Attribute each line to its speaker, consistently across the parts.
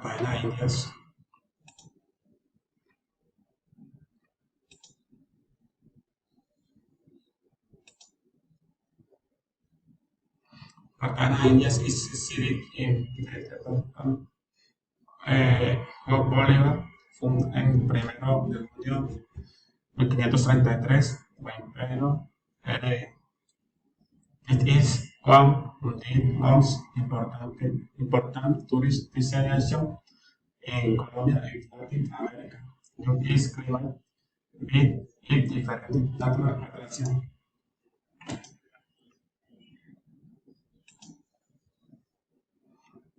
Speaker 1: Papaya Indias. Papaya Indias is seated in Bolívar, fundado en 1 de junio de 1533 by Pedro Heredia. It is one of the most important tourist destination in Colombia and Latin America. It is climate with its different natural attractions.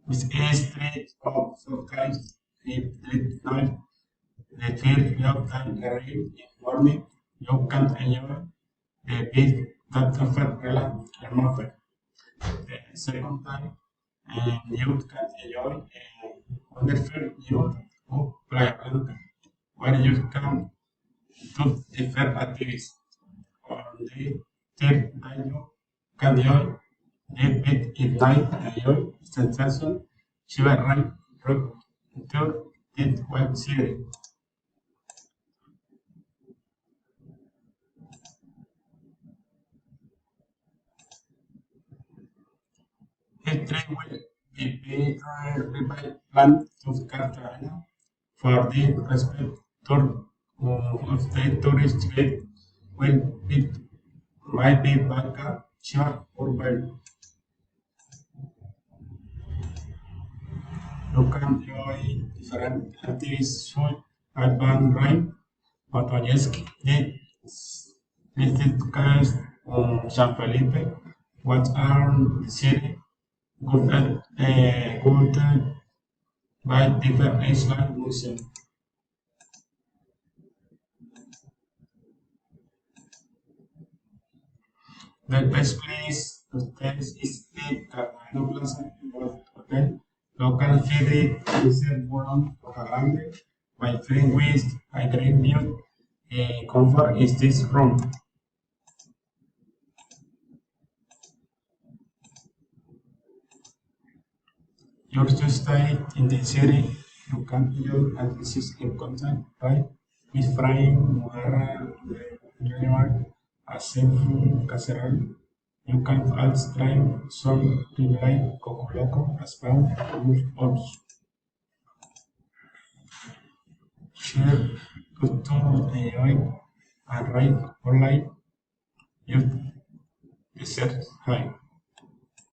Speaker 1: This is street of surprise in the night. The field of time early in morning, you can enjoy the beach that offer relax and movement. The second time, you can enjoy a wonderful view of Playa Blanca, where you can do different activities. On the third day, you can enjoy the beach at night, enjoy sensation, shiver right, rock, tour, it web series. History will be planned to Cartagena for the respect tour of the tourist guide will be might be Barca, short or wild. You can enjoy different activities such as van ride, motor ski, visit cars on San Felipe, what are the city, good by different Iceland museum. The best place to stay is the Grabando Plaza Hotel. Local feed is born Grande. My friend with a great view. Comfort is this room. Your to stay in the city. You can enjoy and assist in contact right with frying Muharra Junior, a seafood casserole. You can also try some like Coco Loco, as well as also share good to enjoy and ride online. You desert high.